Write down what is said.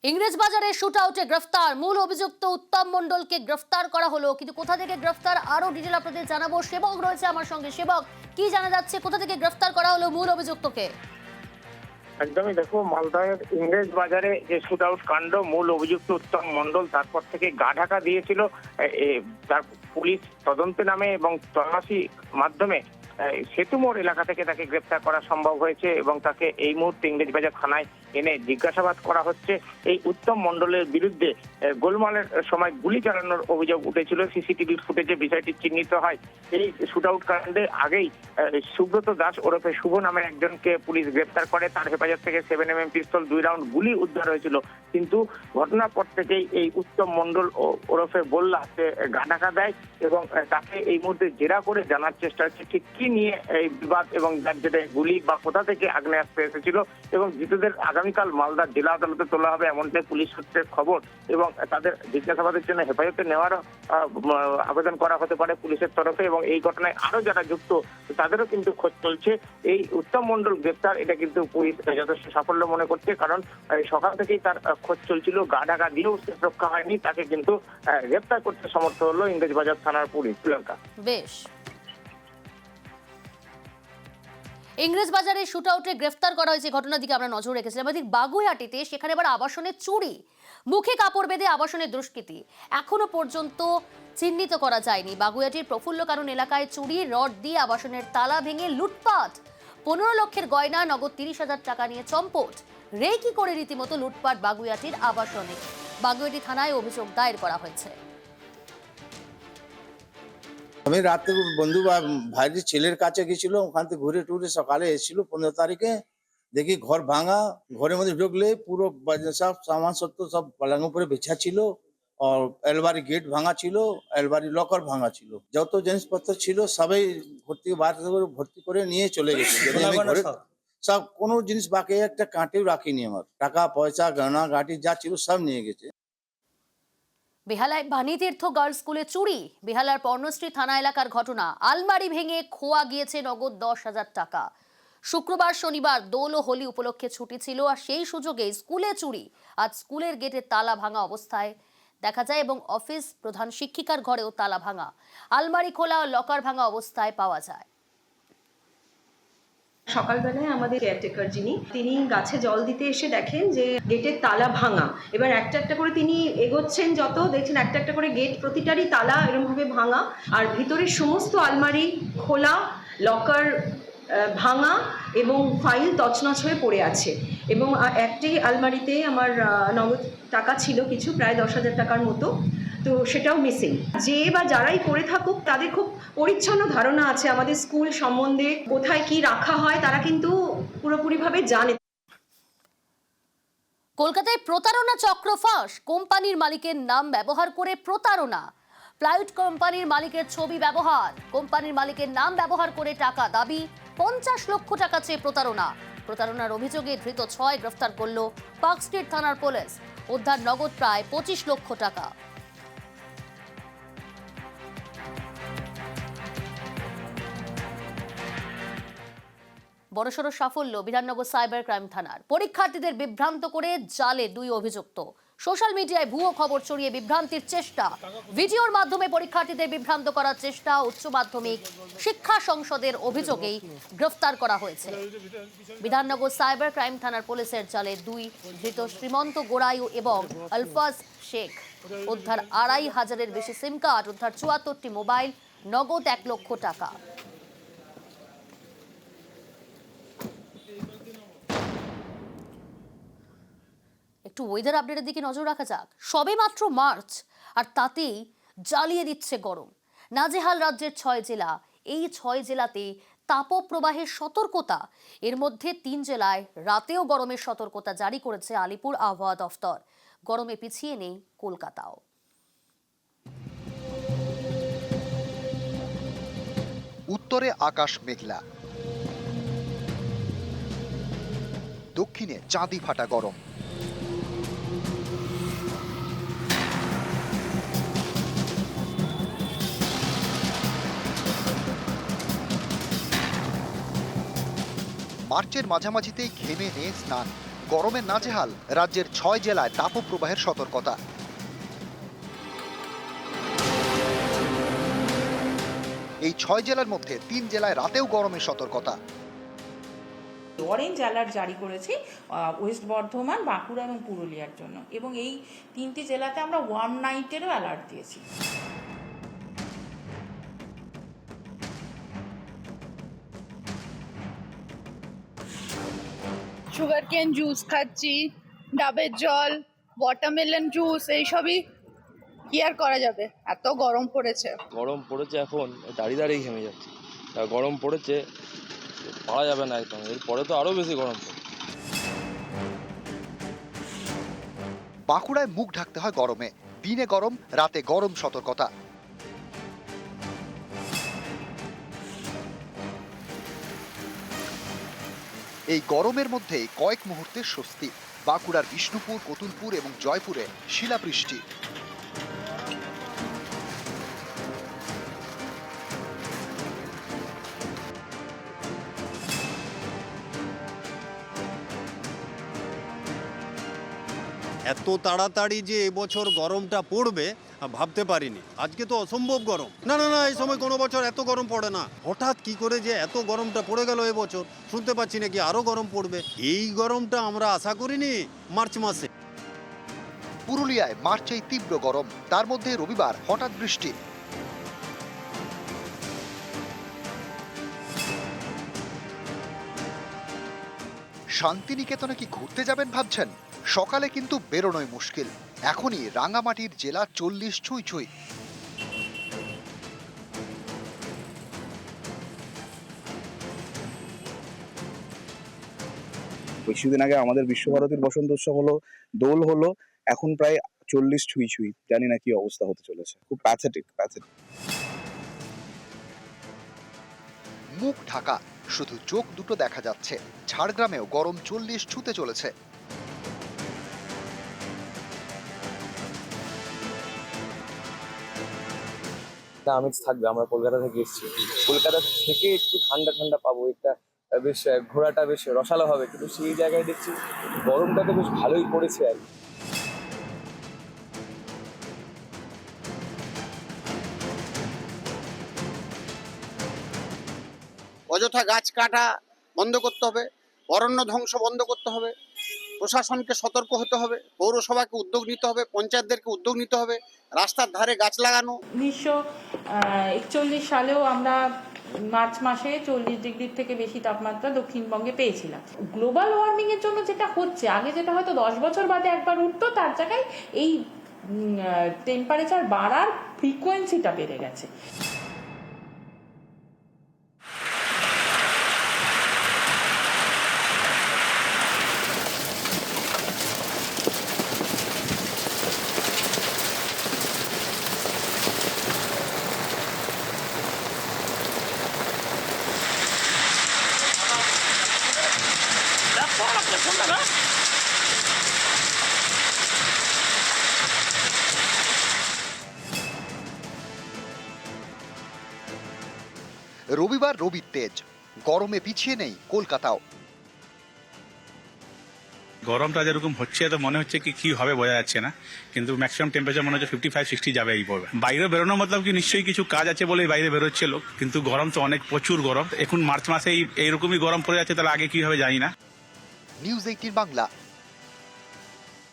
ইংরেজবাজারে shoot আউটে গ্রেফতার মূল অভিযুক্ত উত্তম মণ্ডলকে গ্রেফতার করা হলো, কিন্তু কোথা থেকে গ্রেফতার আরো ডিটেল আপনাদের জানাবো। সেবক রয়েছে আমার সঙ্গে। সেবক, কি জানা যাচ্ছে, কোথা থেকে গ্রেফতার করা হলো মূল অভিযুক্তকে? একদমই, দেখো, মালদার ইংরেজ বাজারে যে শুট আউট কাণ্ড, মূল অভিযুক্ত উত্তম মণ্ডল তারপর থেকে গা ঢাকা দিয়েছিল। তার পুলিশ তদন্তে নামে এবং তল্লাশি মাধ্যমে সেতুমোড় এলাকা থেকে তাকে গ্রেপ্তার করা সম্ভব হয়েছে এবং তাকে এই মুহূর্তে ইংরেজবাজার থানায় এনে জিজ্ঞাসাবাদ করা হচ্ছে। এই উত্তম মণ্ডলের বিরুদ্ধে গোলমালের সময় গুলি চালানোর অভিযোগ উঠেছিল। সিসিটিভি ফুটেজে বিষয়টি চিহ্নিত হয়। এই শুট আউট কাণ্ডে আগেই সুব্রত দাস ওরফে শুভ নামের একজনকে পুলিশ গ্রেপ্তার করে। তার হেফাজত থেকে 7mm পিস্তল 2 রাউন্ড গুলি উদ্ধার হয়েছিল, কিন্তু ঘটনার পর থেকেই এই উত্তম মণ্ডল ওরফে বল্লা সে গা ঢাকা দেয় এবং তাকে এই মুহূর্তে জেরা করে জানার চেষ্টা হচ্ছে ঠিক কি নিয়ে এই বিবাদ এবং যার জেরে গুলি বা কোথা থেকে আগ্নেয়াস্ত্র এসেছিল, এবং ধৃতদের আগামীকাল মালদা জেলা আদালতে তোলা হবে এমনটাই পুলিশ সূত্রের খবর। এবং তাদের জিজ্ঞাসাবাদের জন্য হেফাজতে নেওয়ারও আবেদন করা হতে পারে পুলিশের তরফে। এবং এই ঘটনায় আরো যারা যুক্ত তাদেরও কিন্তু খোঁজ চলছে। এই উত্তম মণ্ডল গ্রেপ্তার, এটা কিন্তু পুলিশ যথেষ্ট সাফল্য মনে করছে, কারণ সকাল থেকেই তার খোঁজ চলছিল। গা ঢাকা দিয়েও শেষ রক্ষা হয়নি, তাকে কিন্তু গ্রেপ্তার করতে সমর্থ হলো ইংরেজবাজার থানার পুলিশ। শ্রীলঙ্কা বেশ, ইংরেজবাজারে শুট আউটে গ্রেফতার করা হয়েছে ঘটনার দিকে আমরা নজর রেখেছিলাম। এদিকে বাগুইআটিতে সেখানে এবার আবাসনের চুরি, মুখে কাপড় বেঁধে আবাসনের দুষ্কৃতী এখনো পর্যন্ত চিহ্নিত করা যায়নি। বাগুইআটির প্রফুল্ল কানন এলাকায় চুরি, রড দিয়ে আবাসনের তালা ভেঙে লুটপাট, 15 লক্ষের গয়না, নগদ 30,000 টাকা নিয়ে চম্পট। রেকি করে রীতিমতো লুটপাট বাগুইআটির আবাসনে। বাগুইআটি থানায় অভিযোগ দায়ের করা হয়েছে। আমি রাতে বন্ধু বা ভাইয়ের ছেলের কাছে গেছিল, ওখান থেকে ঘুরে টুরে সকালে এসেছিল 15 তারিখে। দেখি ঘর ভাঙা, ঘরের মধ্যে ঢুকলে পুরো সব সামান সত্য সব পালং উপরে বেছা ছিল, আর এলবারি গেট ভাঙা ছিল, এলবারি লকার ভাঙা ছিল, যত জিনিসপত্র ছিল সবাই ভর্তি করে নিয়ে চলে গেছে। যদি আমি ঘরে সব কোনো জিনিস বাকি একটা কাঁটেও রাখিনি, আমার টাকা পয়সা গয়না গাটি যা ছিল সব নিয়ে গেছে। বেহালায় বাণীতীর্থ গার্লস স্কুলে চুরি। বেহালার পর্ণশ্রী থানা এলাকার ঘটনা। আলমারি ভেঙে খোয়া গিয়েছে নগদ 10,000 টাকা। শুক্রবার শনিবার দোল ও হোলি উপলক্ষে ছুটি ছিল, আর সেই সুযোগে স্কুলে চুরি। আজ স্কুলের গেটে তালা ভাঙা অবস্থায় দেখা যায় এবং অফিস প্রধান শিক্ষিকার ঘরেও তালা ভাঙা, আলমারি খোলা ও লকার ভাঙা অবস্থায় পাওয়া যায়। সকালবেলায় আমাদের কেয়ারটেকার তিনি গাছে জল দিতে এসে দেখেন যে গেটের তালা ভাঙা। এবার একটা একটা করে তিনি এগোচ্ছেন, যত দেখছেন একটা একটা করে গেট প্রতিটারই তালা এরকমভাবে ভাঙা, আর ভিতরের সমস্ত আলমারি খোলা, লকার ভাঙা এবং ফাইল তছনছ হয়ে পড়ে আছে। এবং একটি আলমারিতে আমার নগদ টাকা ছিল কিছু, প্রায় 10,000 টাকার মতো, তো সেটাও মিসিং। যে বা যারাই করে থাকুক তাদের খুব পরিচ্ছন্ন ধারণা আছে আমাদের স্কুল সম্বন্ধে, কোথায় কি রাখা হয় তারা কিন্তু পুরোপুরিভাবে জানে। কলকাতায় প্রতারণা চক্র ফাঁস। কোম্পানির মালিকের নাম ব্যবহার করে প্রতারণা। প্লাইউড কোম্পানির মালিকের ছবি ব্যবহার, কোম্পানির মালিকের নাম ব্যবহার করে টাকা দাবি, 50 লক্ষ টাকা চেয়ে প্রতারণা। প্রতারণার অভিযোগে ধৃত 6 গ্রেফতার করল পার্ক স্ট্রিট থানার পুলিশ। উদ্ধার নগদ প্রায় 25 লক্ষ টাকা। বড়সড় সাফল্য বিধাননগর সাইবার ক্রাইম থানার। পরীক্ষার্থীদের বিভ্রান্ত করে জালে 2 অভিযুক্ত। সোশ্যাল মিডিয়ায় ভুয়ো খবর ছড়িয়ে বিভ্রান্তির চেষ্টা, ভিডিওর মাধ্যমে পরীক্ষার্থীদের বিভ্রান্ত করার চেষ্টা, উচ্চ মাধ্যমিক শিক্ষা সংসদের অভিযোগেই গ্রেফতার করা হয়েছে। বিধাননগর সাইবার ক্রাইম থানার পুলিশের জালে 2 ধৃত শ্রীমন্ত গোড়ায়ু এবং আলফাজ শেখ। উদ্ধার 2,500-এর বেশি সিম কার্ড, উদ্ধার 74টি মোবাইল, নগদ 1 লক্ষ টাকা। একটু ওয়েদার আপডেটের দিকে নজর রাখা যাক। সবে মাত্র মার্চ, আর তাতেই জ্বালিয়ে দিচ্ছে গরম। নাজেহাল রাজ্যের 6 জেলা। এই 6 জেলাতে তাপপ্রবাহের সতর্কতা। এর মধ্যে 3 জেলায় রাতেও গরমের সতর্কতা জারি করেছে আলিপুর আবহাওয়া দফতর। গরমে পিছিয়ে নেই কলকাতাও। উত্তরে আকাশ মেঘলা, দক্ষিণে চাঁদি ফাটা গরম। মার্চের মাঝামাঝিতেই ঘেমে নেই স্নান। গরমে নাজেহাল রাজ্যের 6 জেলায় তাপপ্রবাহের সতর্কতা। এই 6 জেলার মধ্যে 3 জেলায় রাতেও গরমের সতর্কতা। অরেঞ্জ অ্যালার্ট জারি করেছি ওয়েস্ট বর্ধমান, বাঁকুড়া এবং পুরুলিয়ার জন্য, এবং এই 3টি জেলাতে আমরা ওয়ার্ম নাইটেরও অ্যালার্ট দিয়েছি। সুগার কেন জুস খাচ্ছি, ডাবের জল, ওয়াটারমেলন জুস, এইসবই কি আর করা যাবে, এত গরম পড়েছে। গরম পড়েছে, এখন দাঁড়িয়ে দাঁড়িয়ে ঘেমে যাচ্ছে। গরম পড়েছে, পারা যাবে না একদম। এরপরে তো আরো বেশি গরম পড়বে। বাঁকুড়ায় মুখ ঢাকতে হয় গরমে, দিনে গরম, রাতে গরম সতর্কতা। এই গরমের মধ্যেই কয়েক মুহূর্তের স্বস্তি। বাঁকুড়ার বিষ্ণুপুর, কতুলপুর এবং জয়পুরে শিলাবৃষ্টি। এত তাড়াতাড়ি যে এবছর গরমটা পড়বে ভাবতে পারিনি। আজকে তো অসম্ভব গরম। না না না, এই সময় কোনো বছর এত গরম পড়ে না। হঠাৎ কি করে যে এত গরমটা পড়ে গেল এবছর, শুনতে পাচ্ছি নাকি আরো গরম পড়বে। এই গরমটা আমরা আশা করিনি মার্চ মাসে। পুরুলিয়ায় মার্চেই তীব্র গরম, তার মধ্যে রবিবার হঠাৎ বৃষ্টি। শান্তিনিকেতনে কি ঘুরতে যাবেন ভাবছেন? সকালে কিন্তু বেরোনোই মুশকিল। এখনই রাঙামাটির জেলা 40 ছুঁই ছুঁই। কিছুদিন আগে আমাদের বিশ্বভারতীর বসন্ত উৎসব হলো, দোল হলো, এখন প্রায় 40 ছুঁই ছুঁই। জানি না কি অবস্থা হতে চলেছে, খুব প্যাথেটিক। মুখ ঢাকা, শুধু চোখ দুটো দেখা যাচ্ছে। ঝাড়গ্রামেও গরম 40 ছুঁতে চলেছে। আমেজ থাকবে। আমরা কলকাতা থেকে এসেছি, কলকাতা থেকে একটু ঠান্ডা ঠান্ডা পাবো, একটা বেশ ঘোরাটা বেশ রসালো হবে, কিন্তু সেই জায়গায় দেখছি গরমটা তো বেশ ভালোই পড়েছে আর কি। অযথা গাছ কাটা বন্ধ করতে হবে, অরণ্য ধ্বংস বন্ধ করতে হবে, প্রশাসনকে সতর্ক হতে হবে, পৌরসভাকে উদ্যোগ নিতে হবে, পঞ্চায়েতদেরকে উদ্যোগ নিতে হবে, রাস্তার ধারে গাছ লাগানো। 1941 সালেও আমরা মার্চ মাসে 40 ডিগ্রির থেকে বেশি তাপমাত্রা দক্ষিণবঙ্গে পেয়েছিলাম। গ্লোবাল ওয়ার্মিং এর জন্য যেটা হচ্ছে, আগে যেটা হয়তো 10 বছর বাদে একবার উঠতো, তার জায়গায় এই টেম্পারেচার বাড়ার ফ্রিকোয়েন্সিটা বেড়ে গেছে। রবিবার রবির তেজ, গরমে পিছিয়ে নেই কলকাতাও। গরমটা যেরকম হচ্ছে তো মনে হচ্ছে কি হবে বোঝা যাচ্ছে না, কিন্তু ম্যাক্সিমাম টেম্পারেচার মনে হচ্ছে 55-60 যাবে এই পড়বে। বাইরে বেরোনো মতলব কি নিশ্চয়ই কিছু কাজ আছে বলে বাইরে বেরোচ্ছে লোক, কিন্তু গরম তো অনেক প্রচুর গরম। এখন মার্চ মাসে এইরকমই গরম পড়ে যাচ্ছে, তাহলে আগে কি হবে জানি না। নিউজ 18 বাংলা,